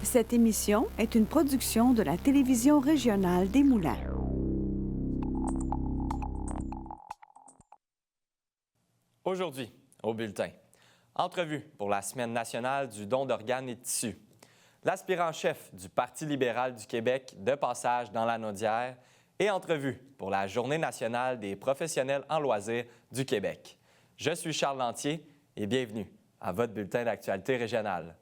Cette émission est une production de la télévision régionale des Moulins. Aujourd'hui, au bulletin, entrevue pour la Semaine nationale du don d'organes et de tissus. L'aspirant-chef du Parti libéral du Québec de passage dans la Naudière et entrevue pour la Journée nationale des professionnels en loisirs du Québec. Je suis Charles Lantier et bienvenue à votre bulletin d'actualité régionale.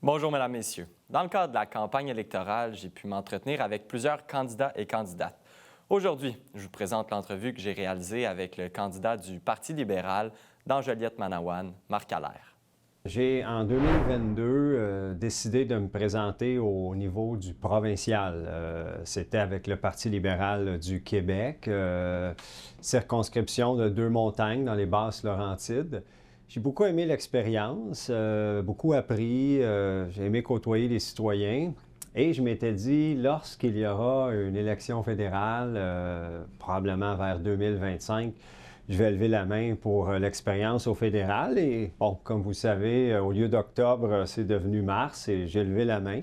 Bonjour, Mesdames, Messieurs. Dans le cadre de la campagne électorale, j'ai pu m'entretenir avec plusieurs candidats et candidates. Aujourd'hui, je vous présente l'entrevue que j'ai réalisée avec le candidat du Parti libéral dans Joliette-Manawan, Marc Allaire. J'ai, en 2022, décidé de me présenter au niveau du provincial. C'était avec le Parti libéral du Québec, circonscription de Deux-Montagnes dans les Basses-Laurentides. J'ai beaucoup aimé l'expérience, beaucoup appris, j'ai aimé côtoyer les citoyens et je m'étais dit, lorsqu'il y aura une élection fédérale, probablement vers 2025, je vais lever la main pour l'expérience au fédéral et, bon, comme vous savez, au lieu d'octobre, c'est devenu mars et j'ai levé la main.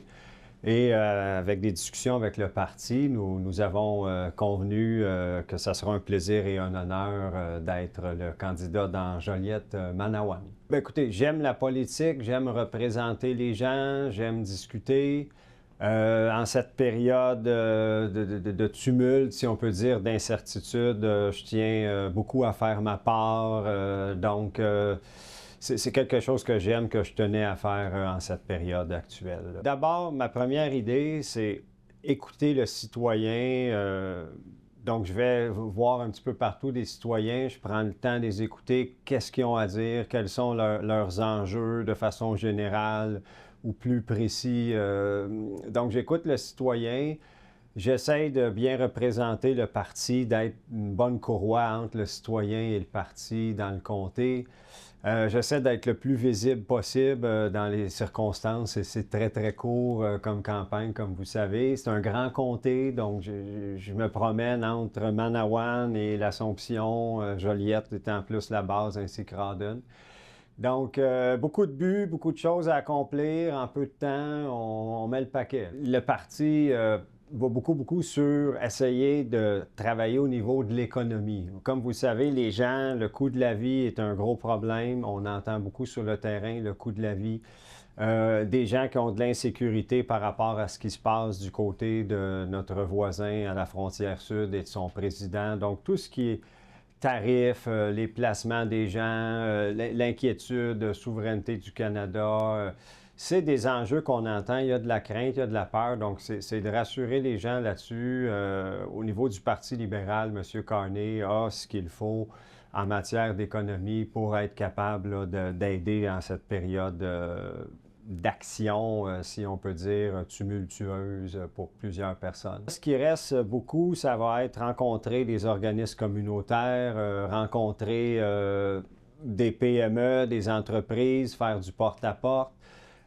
Et avec des discussions avec le parti, nous avons convenu que ça sera un plaisir et un honneur d'être le candidat dans Joliette-Manawan. Bien, écoutez, j'aime la politique, j'aime représenter les gens, j'aime discuter. En cette période de tumulte, si on peut dire, d'incertitude, je tiens beaucoup à faire ma part. C'est quelque chose que j'aime, que je tenais à faire en cette période actuelle. D'abord, ma première idée, c'est écouter le citoyen. Donc, je vais voir un petit peu partout des citoyens. Je prends le temps de les écouter. Qu'est-ce qu'ils ont à dire? Quels sont leurs enjeux de façon générale ou plus précis? Donc, j'écoute le citoyen. J'essaie de bien représenter le parti, d'être une bonne courroie entre le citoyen et le parti dans le comté. J'essaie d'être le plus visible possible dans les circonstances et c'est très, très court comme campagne, comme vous savez. C'est un grand comté, donc je me promène entre Manawan et l'Assomption, Joliette étant plus la base, ainsi que Rawdon. Donc, beaucoup de buts, beaucoup de choses à accomplir en peu de temps, on met le paquet. Le parti va beaucoup sur essayer de travailler au niveau de l'économie. Comme vous savez, les gens, le coût de la vie est un gros problème. On entend beaucoup sur le terrain le coût de la vie. Des gens qui ont de l'insécurité par rapport à ce qui se passe du côté de notre voisin à la frontière sud et de son président. Donc, tout ce qui est tarifs, les placements des gens, l'inquiétude, souveraineté du Canada, c'est des enjeux qu'on entend. Il y a de la crainte, il y a de la peur. Donc, c'est de rassurer les gens là-dessus. Au niveau du Parti libéral, M. Carney a ce qu'il faut en matière d'économie pour être capable d'aider en cette période d'action, si on peut dire, tumultueuse pour plusieurs personnes. Ce qui reste beaucoup, ça va être rencontrer des organismes communautaires, rencontrer des PME, des entreprises, faire du porte-à-porte.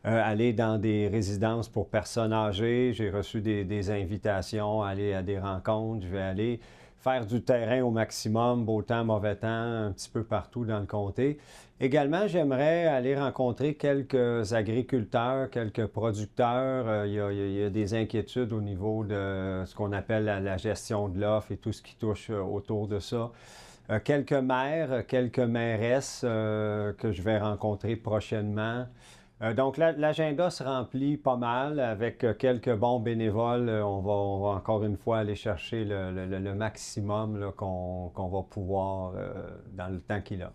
Aller dans des résidences pour personnes âgées. J'ai reçu des invitations à aller à des rencontres. Je vais aller faire du terrain au maximum, beau temps, mauvais temps, un petit peu partout dans le comté. Également, j'aimerais aller rencontrer quelques agriculteurs, quelques producteurs. Il y a des inquiétudes au niveau de ce qu'on appelle la gestion de l'offre et tout ce qui touche autour de ça. Quelques maires, quelques mairesses que je vais rencontrer prochainement. Donc, l'agenda se remplit pas mal avec quelques bons bénévoles. On va encore une fois aller chercher le maximum qu'on va pouvoir dans le temps qu'il a.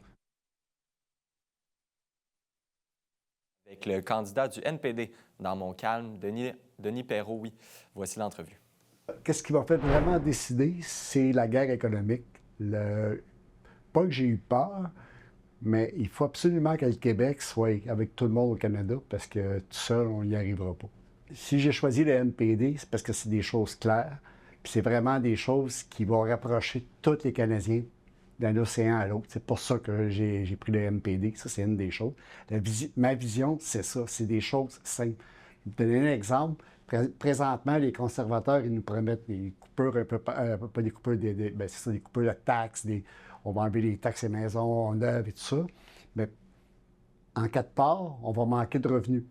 Avec le candidat du NPD dans Montcalm, Denis Perreault, oui. Voici l'entrevue. Qu'est-ce qui m'a fait vraiment décider, c'est la guerre économique. Pas que j'ai eu peur, mais il faut absolument que le Québec soit avec tout le monde au Canada parce que tout seul, on n'y arrivera pas. si j'ai choisi le MPD, c'est parce que c'est des choses claires, puis c'est vraiment des choses qui vont rapprocher tous les Canadiens d'un océan à l'autre. C'est pour ça que j'ai pris le MPD. Ça, c'est une des choses. Ma vision, c'est ça. C'est des choses simples. Je vais vous donner un exemple. Présentement, les conservateurs, ils nous promettent des coupures un peu, pas des coupures, ben, c'est ça, des coupures de taxes, on va enlever les taxes et maisons neuves et tout ça. Mais en cas de part, on va manquer de revenus.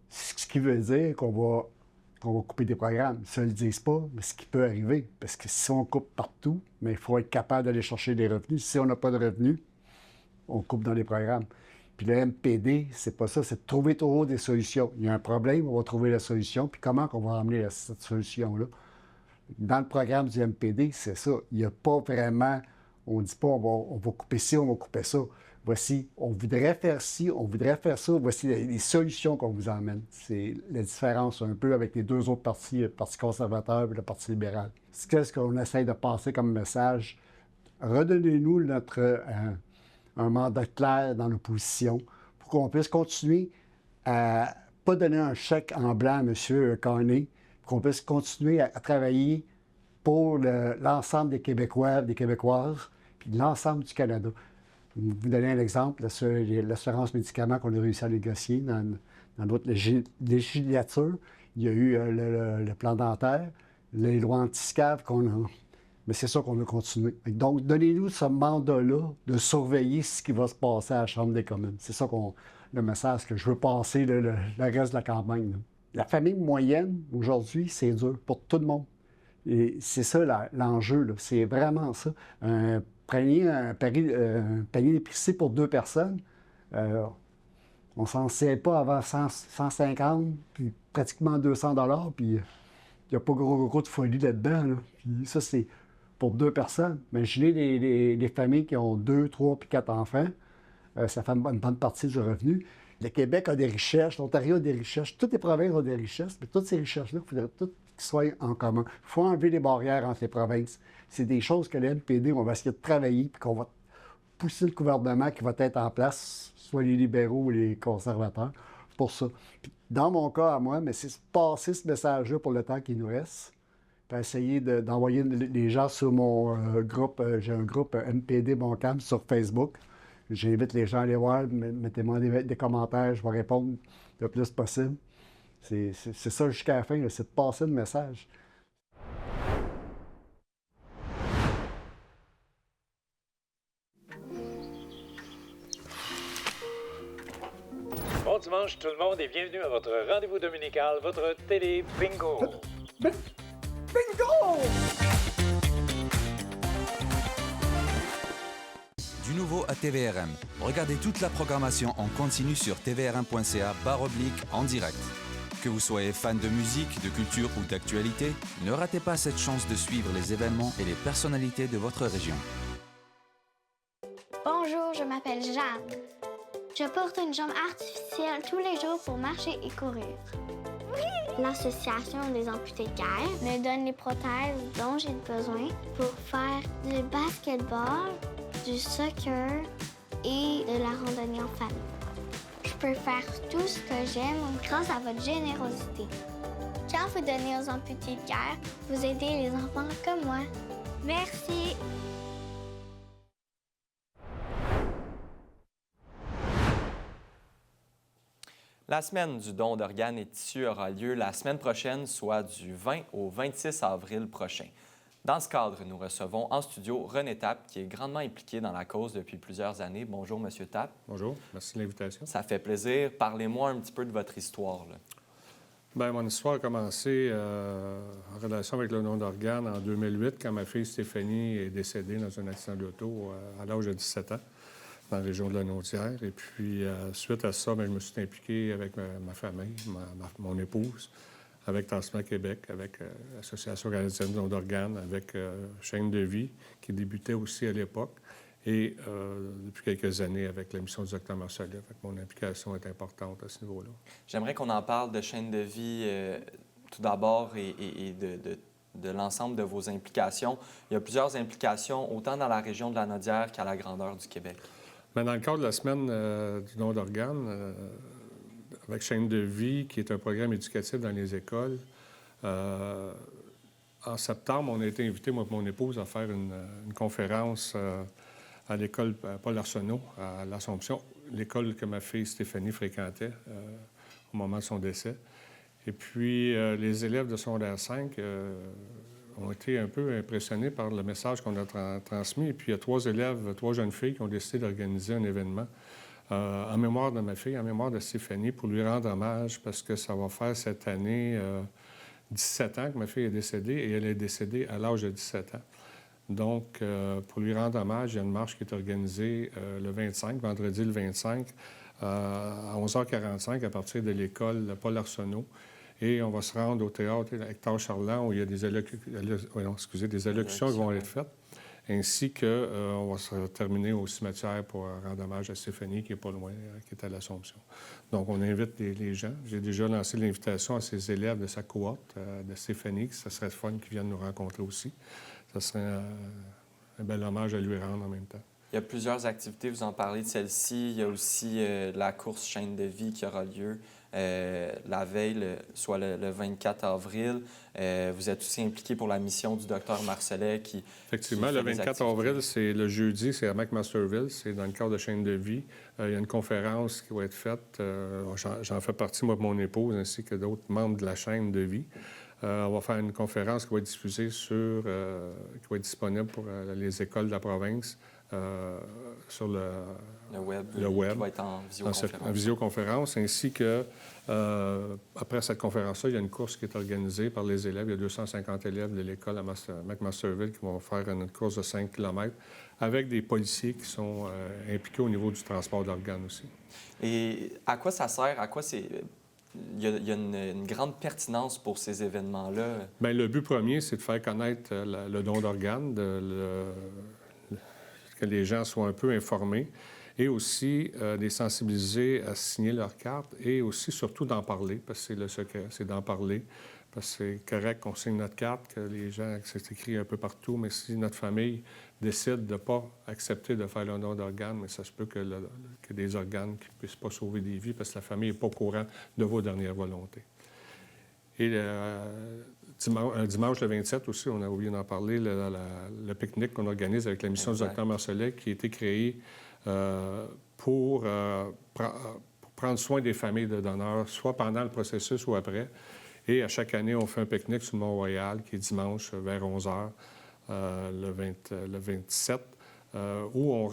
Ce qui veut dire qu'on va couper des programmes. Ça, ils ne le disent pas, mais ce qui peut arriver. Parce que si on coupe partout, mais il faut être capable d'aller chercher des revenus. Si on n'a pas de revenus, on coupe dans les programmes. Puis le MPD, c'est pas ça, c'est de trouver toujours des solutions. Il y a un problème, on va trouver la solution. Puis comment on va amener cette solution-là? Dans le programme du MPD, c'est ça. Il n'y a pas vraiment, on ne dit pas on va couper ci, on va couper ça. Voici, on voudrait faire ci, on voudrait faire ça. Voici les solutions qu'on vous emmène. C'est la différence un peu avec les deux autres partis, le Parti conservateur et le Parti libéral. Qu'est-ce qu'on essaie de passer comme message? Redonnez-nous un mandat clair dans l'opposition pour qu'on puisse continuer à pas donner un chèque en blanc à M. Carney, pour qu'on puisse continuer à travailler pour l'ensemble des Québécois, des Québécoises, puis l'ensemble du Canada. Vous donner un exemple, l'assurance médicaments qu'on a réussi à négocier dans notre législature. Il y a eu le plan dentaire, les lois anti-SCAV qu'on a. Mais c'est ça qu'on veut continuer. Donc, donnez-nous ce mandat-là de surveiller ce qui va se passer à la Chambre des communes. C'est ça le message que je veux passer le reste de la campagne. Là. La famille moyenne, aujourd'hui, c'est dur pour tout le monde. Et c'est ça l'enjeu. C'est vraiment ça. Prenez un panier d'épicerie pour 2 personnes. On s'en sert pas avant 150, puis pratiquement 200 $, puis il n'y a pas gros de folie là-dedans. Là. Puis ça, c'est pour 2 personnes. Imaginez les familles qui ont 2, 3 puis 4 enfants. Ça fait une bonne partie du revenu. Le Québec a des richesses, l'Ontario a des richesses, toutes les provinces ont des richesses, mais toutes ces richesses-là, il faudrait toutes qu'ils soient en commun. Il faut enlever les barrières entre les provinces. C'est des choses que le NPD, on va essayer de travailler, puis qu'on va pousser le gouvernement qui va être en place, soit les libéraux ou les conservateurs, pour ça. Puis, dans mon cas à moi, mais c'est passer ce message-là pour le temps qui nous reste, puis essayer d'envoyer les gens sur mon groupe. J'ai un groupe NPD Montcalm sur Facebook. J'invite les gens à aller voir, mettez-moi des commentaires, je vais répondre le plus possible. C'est ça jusqu'à la fin, c'est de passer le message. Bon dimanche tout le monde et bienvenue à votre rendez-vous dominical, votre télé bingo. Bingo! Du nouveau à TVRM. Regardez toute la programmation en continu sur tvrm.ca/en direct. Que vous soyez fan de musique, de culture ou d'actualité, ne ratez pas cette chance de suivre les événements et les personnalités de votre région. Bonjour, je m'appelle Jeanne. Je porte une jambe artificielle tous les jours pour marcher et courir. L'Association des amputés de guerre me donne les prothèses dont j'ai besoin pour faire du basketball, du soccer et de la randonnée en famille. Je peux faire tout ce que j'aime grâce à votre générosité. Quand vous donnez aux amputés de guerre, vous aidez les enfants comme moi. Merci! La semaine du don d'organes et tissus aura lieu la semaine prochaine, soit du 20 au 26 avril prochain. Dans ce cadre, nous recevons en studio René Tappe, qui est grandement impliqué dans la cause depuis plusieurs années. Bonjour, Monsieur Tappe. Bonjour, merci de l'invitation. Ça fait plaisir. Parlez-moi un petit peu de votre histoire. Là. Bien, mon histoire a commencé en relation avec le don d'organes en 2008, quand ma fille Stéphanie est décédée dans un accident d'auto à l'âge de 17 ans, dans la région de la Naudière. Et puis, suite à ça, bien, je me suis impliqué avec ma famille, mon épouse, avec Transplant Québec, avec l'Association canadienne de don d'organes, avec Chaîne de vie, qui débutait aussi à l'époque, et depuis quelques années avec la mission du Dr Marcellet. Mon implication est importante à ce niveau-là. J'aimerais qu'on en parle de Chaîne de vie tout d'abord et de l'ensemble de vos implications. Il y a plusieurs implications, autant dans la région de la Naudière qu'à la grandeur du Québec. Mais dans le cadre de la semaine du don d'organes, avec Chaîne de vie, qui est un programme éducatif dans les écoles. En septembre, on a été invité, moi et mon épouse, à faire une conférence à l'école Paul Arsenault, à l'Assomption, l'école que ma fille Stéphanie fréquentait au moment de son décès. Et puis, les élèves de secondaire 5 ont été un peu impressionnés par le message qu'on a transmis. Et puis, il y a 3 élèves, 3 jeunes filles qui ont décidé d'organiser un événement en mémoire de ma fille, en mémoire de Stéphanie, pour lui rendre hommage, parce que ça va faire cette année 17 ans que ma fille est décédée, et elle est décédée à l'âge de 17 ans. Donc, pour lui rendre hommage, il y a une marche qui est organisée le 25, vendredi le 25, à 11h45 à partir de l'école Paul Arsenault. Et on va se rendre au théâtre Hector Charland où il y a des allocutions qui vont être faites, ainsi qu'on va se terminer au cimetière pour rendre hommage à Stéphanie, qui n'est pas loin, qui est à l'Assomption. Donc, on invite les gens. J'ai déjà lancé l'invitation à ces élèves de sa cohorte, de Stéphanie, que ce serait fun qu'ils viennent nous rencontrer aussi. Ça serait un bel hommage à lui rendre en même temps. Il y a plusieurs activités, vous en parlez de celle-ci. Il y a aussi la course Chaîne de vie qui aura lieu la veille, soit le 24 avril. Vous êtes aussi impliqué pour la mission du Dr Marcellet qui... Effectivement, le 24 avril, c'est le jeudi, c'est à McMasterville, c'est dans le cadre de Chaîne de vie. Il y a une conférence qui va être faite. J'en fais partie, moi, de mon épouse, ainsi que d'autres membres de la Chaîne de vie. On va faire une conférence qui va être diffusée qui va être disponible pour les écoles de la province sur le web. Qui va être en visioconférence. En visioconférence, ainsi que, après cette conférence-là, il y a une course qui est organisée par les élèves. Il y a 250 élèves de l'école à McMasterville qui vont faire une course de 5 km avec des policiers qui sont impliqués au niveau du transport d'organes aussi. Et à quoi ça sert? À quoi c'est... Il y a une grande pertinence pour ces événements-là. Bien, le but premier, c'est de faire connaître le don d'organes, que les gens soient un peu informés, et aussi les sensibiliser à signer leur carte, et aussi, surtout, d'en parler, parce que c'est le secret, c'est d'en parler. Parce que c'est correct qu'on signe notre carte, que les gens, que c'est écrit un peu partout, mais si notre famille décide de ne pas accepter de faire le don d'organes, mais ça se peut que des organes qui ne puissent pas sauver des vies parce que la famille n'est pas au courant de vos dernières volontés. Et dimanche le 27 aussi, on a oublié d'en parler, le pique-nique qu'on organise avec la mission du Dr Marcellet qui a été créée pour prendre soin des familles de donneurs, soit pendant le processus ou après. Et à chaque année, on fait un pique-nique sur le Mont-Royal, qui est dimanche vers 11h, le 27, où on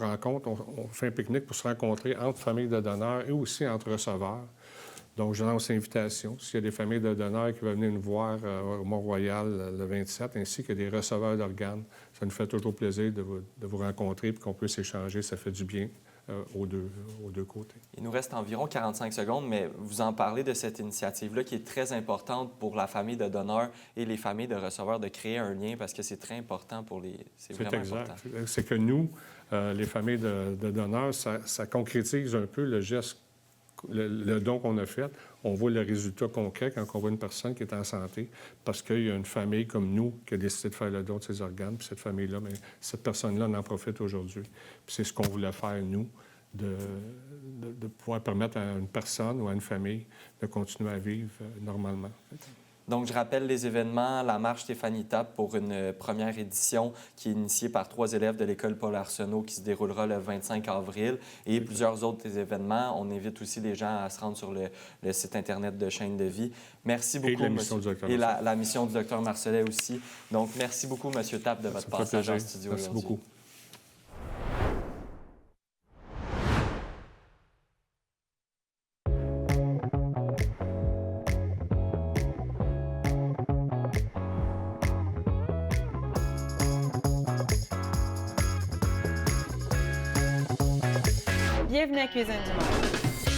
fait un pique-nique pour se rencontrer entre familles de donneurs et aussi entre receveurs. Donc, je lance l'invitation. S'il y a des familles de donneurs qui veulent venir nous voir au Mont-Royal le 27, ainsi que des receveurs d'organes, ça nous fait toujours plaisir de vous rencontrer et qu'on puisse échanger. Ça fait du bien aux deux côtés. Il nous reste environ 45 secondes, mais vous en parlez de cette initiative-là qui est très importante pour la famille de donneurs et les familles de receveurs de créer un lien parce que c'est très important pour les... C'est vraiment exact. Important. C'est que nous, les familles de donneurs, ça concrétise un peu le geste, le don qu'on a fait. On voit le résultat concret quand on voit une personne qui est en santé parce qu'il y a une famille comme nous qui a décidé de faire le don de ses organes. Puis cette famille-là, bien, cette personne-là en profite aujourd'hui. Puis c'est ce qu'on voulait faire, nous, de pouvoir permettre à une personne ou à une famille de continuer à vivre normalement. Donc, je rappelle les événements, la marche Stéphanie Tape pour une première édition qui est initiée par 3 élèves de l'école Paul Arsenault qui se déroulera le 25 avril et plusieurs autres événements. On invite aussi les gens à se rendre sur le site Internet de Chaîne de vie. Merci beaucoup, Et la mission du Dr Marcellet aussi. Donc, merci beaucoup, M. Tape, de votre passage en studio aujourd'hui. Merci beaucoup. Bienvenue à Cuisine du Monde.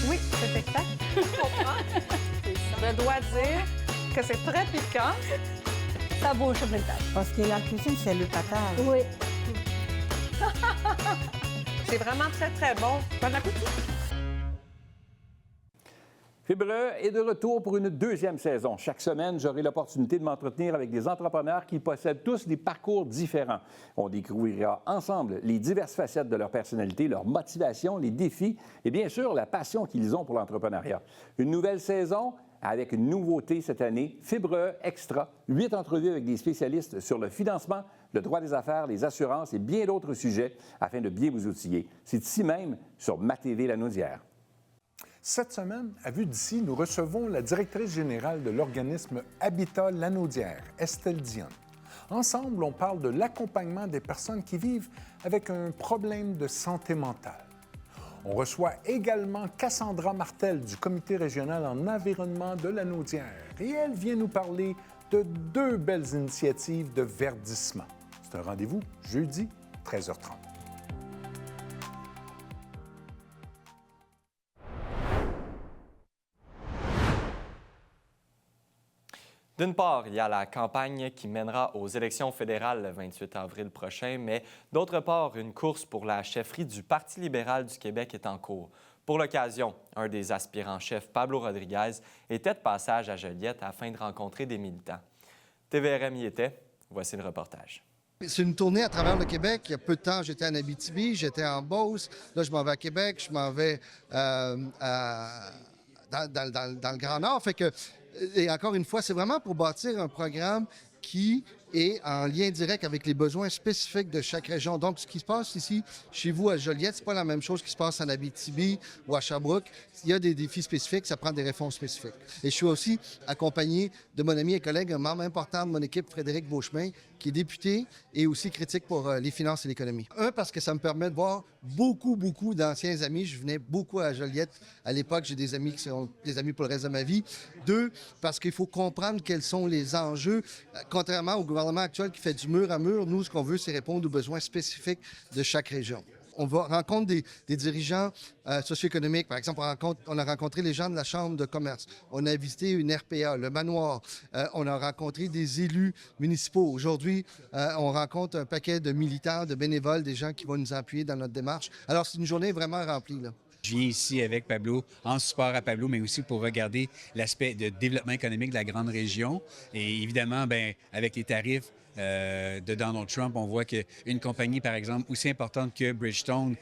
Oui, c'est exact. Je comprends. Je dois dire que c'est très piquant. Ça bouge sur le tas. Parce que la cuisine, c'est le patate. Oui. C'est vraiment très, très bon. Bon appétit. Fibre est de retour pour une deuxième saison. Chaque semaine, j'aurai l'opportunité de m'entretenir avec des entrepreneurs qui possèdent tous des parcours différents. On découvrira ensemble les diverses facettes de leur personnalité, leur motivation, les défis et bien sûr la passion qu'ils ont pour l'entrepreneuriat. Une nouvelle saison avec une nouveauté cette année, Fibre Extra, 8 entrevues avec des spécialistes sur le financement, le droit des affaires, les assurances et bien d'autres sujets afin de bien vous outiller. C'est ici même sur MaTV Lanaudière. Cette semaine, à Vue d'ici, nous recevons la directrice générale de l'organisme Habitat Lanaudière, Estelle Dionne. Ensemble, on parle de l'accompagnement des personnes qui vivent avec un problème de santé mentale. On reçoit également Cassandra Martel du Comité régional en environnement de Lanaudière et elle vient nous parler de 2 belles initiatives de verdissement. C'est un rendez-vous jeudi, 13h30. D'une part, il y a la campagne qui mènera aux élections fédérales le 28 avril prochain, mais d'autre part, une course pour la chefferie du Parti libéral du Québec est en cours. Pour l'occasion, un des aspirants chefs, Pablo Rodriguez, était de passage à Joliette afin de rencontrer des militants. TVRM y était. Voici le reportage. C'est une tournée à travers le Québec. Il y a peu de temps, j'étais en Abitibi, j'étais en Beauce. Là, je m'en vais à Québec, je m'en vais dans le Grand Nord. Fait que, et encore une fois, c'est vraiment pour bâtir un programme qui est en lien direct avec les besoins spécifiques de chaque région. Donc, ce qui se passe ici, chez vous, à Joliette, c'est pas la même chose qui se passe en Abitibi ou à Sherbrooke. Il y a des défis spécifiques, ça prend des réponses spécifiques. Et je suis aussi accompagné de mon ami et collègue, un membre important de mon équipe, Frédéric Beauchemin, qui est député et aussi critique pour les finances et l'économie. Un, parce que ça me permet de voir beaucoup d'anciens amis. Je venais beaucoup à Joliette. À l'époque, j'ai des amis qui sont des amis pour le reste de ma vie. 2, parce qu'il faut comprendre quels sont les enjeux. Contrairement au gouvernement actuel qui fait du mur à mur, nous, ce qu'on veut, c'est répondre aux besoins spécifiques de chaque région. On rencontre des dirigeants socio-économiques. Par exemple, on a rencontré les gens de la Chambre de commerce. On a visité une RPA, le manoir. On a rencontré des élus municipaux. Aujourd'hui, on rencontre un paquet de militants, de bénévoles, des gens qui vont nous appuyer dans notre démarche. Alors, c'est une journée vraiment remplie, là. Je viens ici avec Pablo, en support à Pablo, mais aussi pour regarder l'aspect de développement économique de la grande région. Et évidemment, bien, avec les tarifs de Donald Trump, on voit qu'une compagnie, par exemple, aussi importante que Bridgestone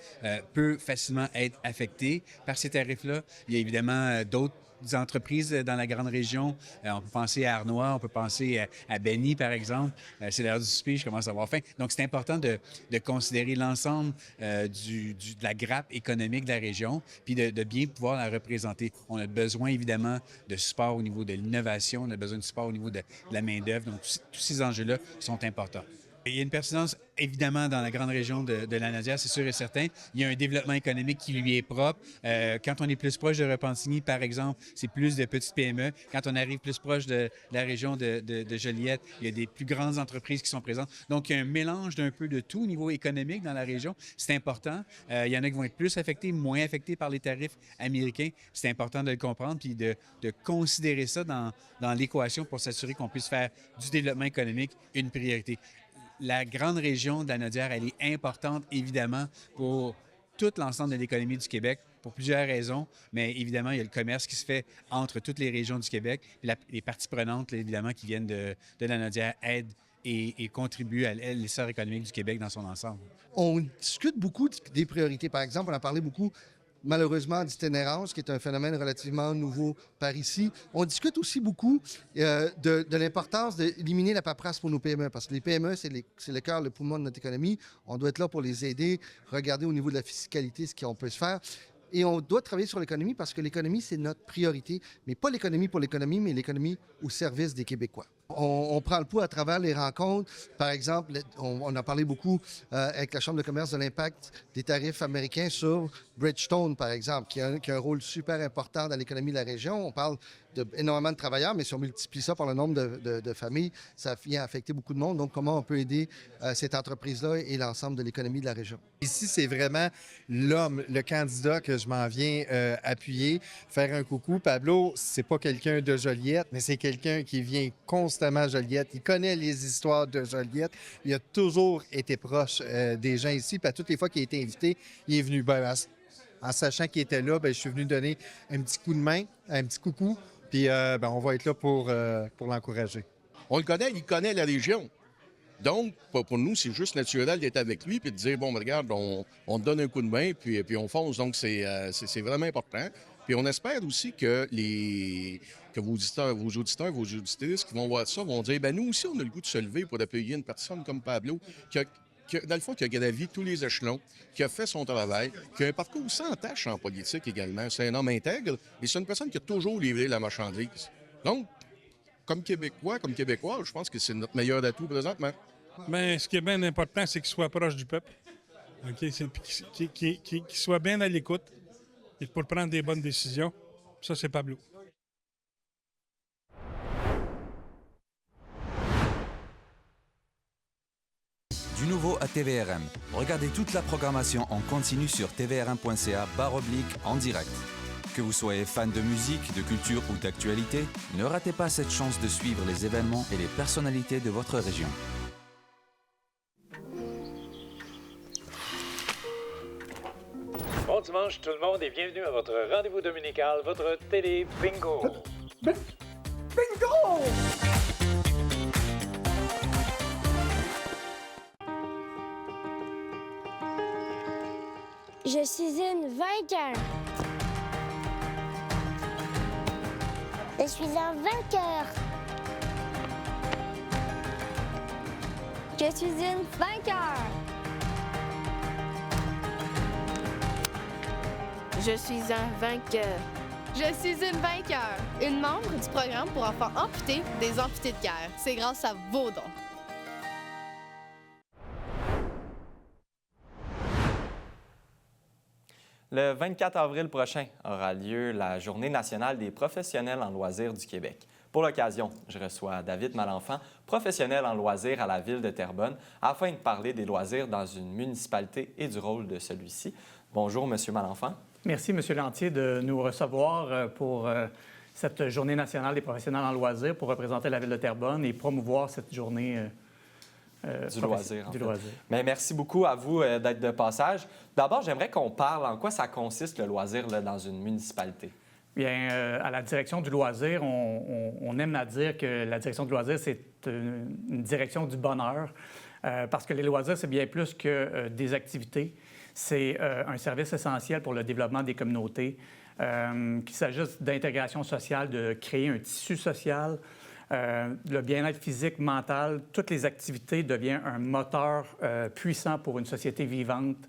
peut facilement être affectée par ces tarifs-là. Il y a évidemment d'autres entreprises dans la grande région. On peut penser à Arnois, on peut penser à Benny, par exemple. C'est l'heure du souper, je commence à avoir faim. Donc, c'est important de considérer l'ensemble de la grappe économique de la région, puis de bien pouvoir la représenter. On a besoin, évidemment, de support au niveau de l'innovation, on a besoin de support au niveau de la main-d'œuvre. Donc, tous ces enjeux-là sont importants. Il y a une pertinence, évidemment, dans la grande région de Lanaudière, c'est sûr et certain. Il y a un développement économique qui lui est propre. Quand on est plus proche de Repentigny, par exemple, c'est plus de petites PME. Quand on arrive plus proche de la région de Joliette, il y a des plus grandes entreprises qui sont présentes. Donc, il y a un mélange d'un peu de tout au niveau économique dans la région. C'est important. Il y en a qui vont être plus affectés, moins affectés par les tarifs américains. C'est important de le comprendre puis de considérer ça dans l'équation pour s'assurer qu'on puisse faire du développement économique une priorité. La grande région de Lanaudière, elle est importante, évidemment, pour tout l'ensemble de l'économie du Québec, pour plusieurs raisons, mais évidemment, il y a le commerce qui se fait entre toutes les régions du Québec. Puis les parties prenantes, évidemment, qui viennent de Lanaudière aident et contribuent à l'essor économique du Québec dans son ensemble. On discute beaucoup des priorités. Par exemple, on a parlé beaucoup malheureusement d'itinérance, qui est un phénomène relativement nouveau par ici. On discute aussi beaucoup de l'importance d'éliminer la paperasse pour nos PME, parce que les PME, c'est le cœur, le poumon de notre économie. On doit être là pour les aider, regarder au niveau de la fiscalité ce qu'on peut se faire. Et on doit travailler sur l'économie parce que l'économie, c'est notre priorité, mais pas l'économie pour l'économie, mais l'économie au service des Québécois. On prend le pouls à travers les rencontres. Par exemple, on a parlé beaucoup avec la Chambre de commerce de l'impact des tarifs américains sur Bridgestone, par exemple, qui a un rôle super important dans l'économie de la région. On parle énormément de travailleurs, mais si on multiplie ça par le nombre de familles, ça vient affecter beaucoup de monde. Donc, comment on peut aider cette entreprise-là et l'ensemble de l'économie de la région? Ici, c'est vraiment l'homme, le candidat que je m'en viens appuyer, faire un coucou. Pablo, c'est pas quelqu'un de Joliette, mais c'est quelqu'un qui vient constamment à Joliette. Il connaît les histoires de Joliette. Il a toujours été proche des gens ici. Puis à toutes les fois qu'il a été invité, il est venu. en sachant qu'il était là, je suis venu donner un petit coup de main, un petit coucou, puis on va être là pour l'encourager. On le connaît, il connaît la région. Donc, pour nous, c'est juste naturel d'être avec lui puis de dire, bon, regarde, on te donne un coup de main puis on fonce. Donc, c'est vraiment important. Puis on espère aussi que vos auditeurs, vos auditrices qui vont voir ça vont dire, nous aussi, on a le goût de se lever pour appuyer une personne comme Pablo dans le fond, qui a gravi tous les échelons, qui a fait son travail, qui a un parcours sans tâche en politique également. C'est un homme intègre et c'est une personne qui a toujours livré la marchandise. Donc, comme Québécois, comme Québécois, je pense que c'est notre meilleur atout présentement. Bien, ce qui est bien important, c'est qu'il soit proche du peuple, qu'il soit bien à l'écoute et pour prendre des bonnes décisions. Ça, c'est Pablo. Du nouveau à TVRM. Regardez toute la programmation en continu sur tvrm.ca/en direct. Que vous soyez fan de musique, de culture ou d'actualité, ne ratez pas cette chance de suivre les événements et les personnalités de votre région. Bon dimanche tout le monde et bienvenue à votre rendez-vous dominical, votre télé bingo. Bingo! Je suis une vainqueur. Je suis un vainqueur. Je suis une vainqueur. Je suis un vainqueur. Je suis une vainqueur. Une membre du programme pour enfants amputés des amputés de guerre. C'est grâce à vos dons. Le 24 avril prochain aura lieu la Journée nationale des professionnels en loisirs du Québec. Pour l'occasion, je reçois David Malenfant, professionnel en loisirs à la Ville de Terrebonne, afin de parler des loisirs dans une municipalité et du rôle de celui-ci. Bonjour, M. Malenfant. Merci, M. Lantier, de nous recevoir pour cette Journée nationale des professionnels en loisirs pour représenter la Ville de Terrebonne et promouvoir cette journée du loisir. Mais merci beaucoup à vous d'être de passage. D'abord, j'aimerais qu'on parle en quoi ça consiste le loisir là, dans une municipalité. Bien, à la direction du loisir, on aime à dire que la direction du loisir, c'est une direction du bonheur, parce que les loisirs, c'est bien plus que des activités. C'est un service essentiel pour le développement des communautés, qu'il s'agisse d'intégration sociale, de créer un tissu social, le bien-être physique, mental, toutes les activités deviennent un moteur puissant pour une société vivante,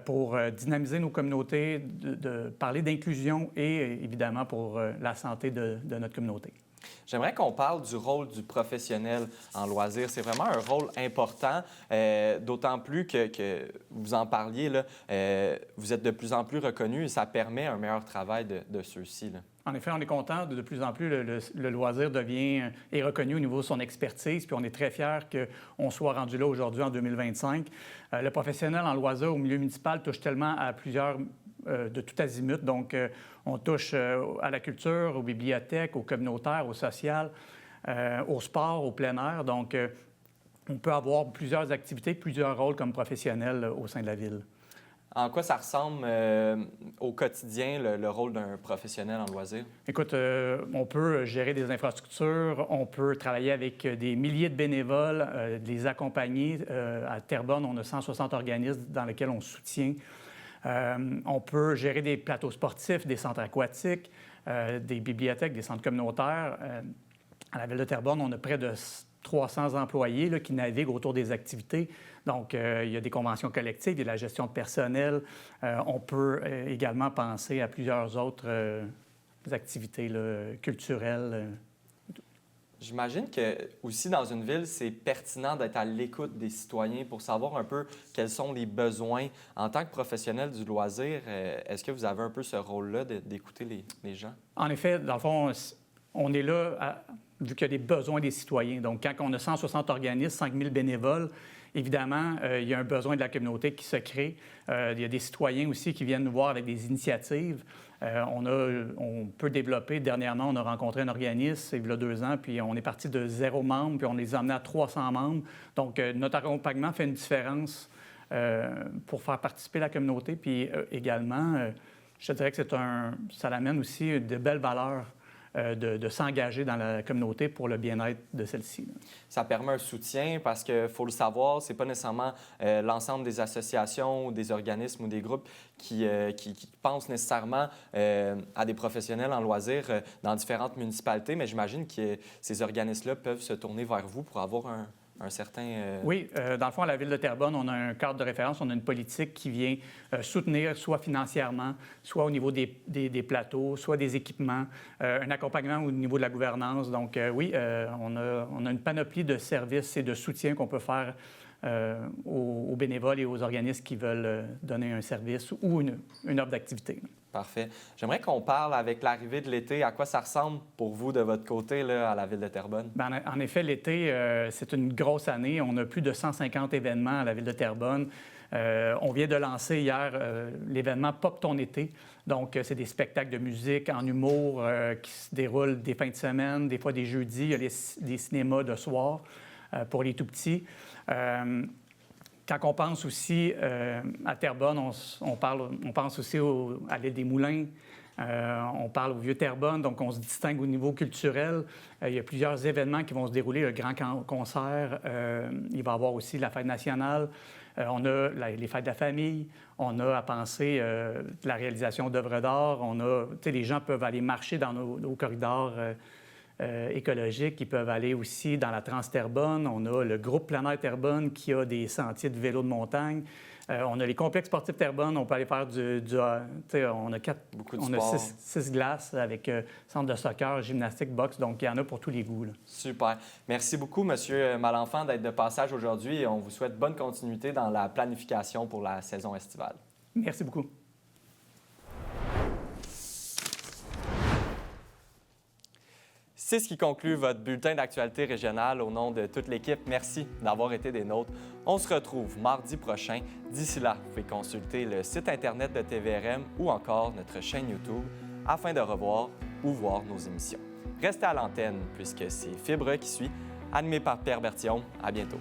pour dynamiser nos communautés, de parler d'inclusion et évidemment pour la santé de notre communauté. J'aimerais qu'on parle du rôle du professionnel en loisirs. C'est vraiment un rôle important, d'autant plus que vous en parliez, là, vous êtes de plus en plus reconnu et ça permet un meilleur travail de ceux-ci. Là. En effet, on est content de plus en plus, le loisir est reconnu au niveau de son expertise, puis on est très fiers qu'on soit rendu là aujourd'hui en 2025. Le professionnel en loisir au milieu municipal touche tellement à plusieurs de tout azimut. Donc, on touche à la culture, aux bibliothèques, au communautaire, au social, au sport, au plein air. Donc, on peut avoir plusieurs activités, plusieurs rôles comme professionnel au sein de la Ville. En quoi ça ressemble au quotidien, le rôle d'un professionnel en loisirs? Écoute, on peut gérer des infrastructures, on peut travailler avec des milliers de bénévoles, les accompagner. À Terrebonne, on a 160 organismes dans lesquels on soutient. On peut gérer des plateaux sportifs, des centres aquatiques, des bibliothèques, des centres communautaires. À la Ville de Terrebonne, on a près de 300 employés là, qui naviguent autour des activités. Donc, il y a des conventions collectives, il y a de la gestion de personnel. On peut également penser à plusieurs autres activités là, culturelles. J'imagine que aussi dans une ville, c'est pertinent d'être à l'écoute des citoyens pour savoir un peu quels sont les besoins. En tant que professionnel du loisir, est-ce que vous avez un peu ce rôle-là d'écouter les gens? En effet, dans le fond, on est là vu qu'il y a des besoins des citoyens. Donc, quand on a 160 organismes, 5 000 bénévoles, évidemment, il y a un besoin de la communauté qui se crée. Il y a des citoyens aussi qui viennent nous voir avec des initiatives. On peut développer. Dernièrement, on a rencontré un organisme, il y a 2 ans, puis on est parti de 0 membres, puis on les a amenés à 300 membres. Donc, notre accompagnement fait une différence pour faire participer la communauté. Puis également, je te dirais que ça amène aussi de belles valeurs de s'engager dans la communauté pour le bien-être de celle-ci. Ça permet un soutien parce qu'il faut le savoir, c'est pas nécessairement l'ensemble des associations ou des organismes ou des groupes qui pensent nécessairement à des professionnels en loisirs dans différentes municipalités, mais j'imagine que ces organismes-là peuvent se tourner vers vous pour avoir un certain... Oui, dans le fond, à la Ville de Terrebonne, on a un cadre de référence, on a une politique qui vient soutenir soit financièrement, soit au niveau des plateaux, soit des équipements, un accompagnement au niveau de la gouvernance. Donc oui, on a une panoplie de services et de soutien qu'on peut faire aux bénévoles et aux organismes qui veulent donner un service ou une offre d'activité. Parfait. J'aimerais qu'on parle avec l'arrivée de l'été. À quoi ça ressemble pour vous de votre côté là, à la Ville de Terrebonne? Bien, en effet, l'été, c'est une grosse année. On a plus de 150 événements à la Ville de Terrebonne. On vient de lancer hier l'événement Pop ton été. Donc, c'est des spectacles de musique en humour qui se déroulent des fins de semaine, des fois des jeudis. Il y a des cinémas de soir pour les tout-petits. Quand on pense aussi à Terrebonne, on pense aussi à l'île des Moulins, on parle au Vieux-Terrebonne, donc on se distingue au niveau culturel. Il y a plusieurs événements qui vont se dérouler, le grand concert, il va y avoir aussi la fête nationale, on a les fêtes de la famille, on a à penser la réalisation d'œuvres d'art, les gens peuvent aller marcher dans nos corridors écologiques. Ils peuvent aller aussi dans la Trans-Terrebonne. On a le groupe Planète Terrebonne qui a des sentiers de vélo de montagne. On a les complexes sportifs Terrebonne. On peut aller faire on a 6 glaces avec centre de soccer, gymnastique, boxe. Donc, il y en a pour tous les goûts. Là. Super. Merci beaucoup, M. Malenfant, d'être de passage aujourd'hui. Et on vous souhaite bonne continuité dans la planification pour la saison estivale. Merci beaucoup. C'est ce qui conclut votre bulletin d'actualité régionale. Au nom de toute l'équipe, merci d'avoir été des nôtres. On se retrouve mardi prochain. D'ici là, vous pouvez consulter le site Internet de TVRM ou encore notre chaîne YouTube afin de revoir ou voir nos émissions. Restez à l'antenne puisque c'est Fibre qui suit, animé par Pierre Bertillon. À bientôt.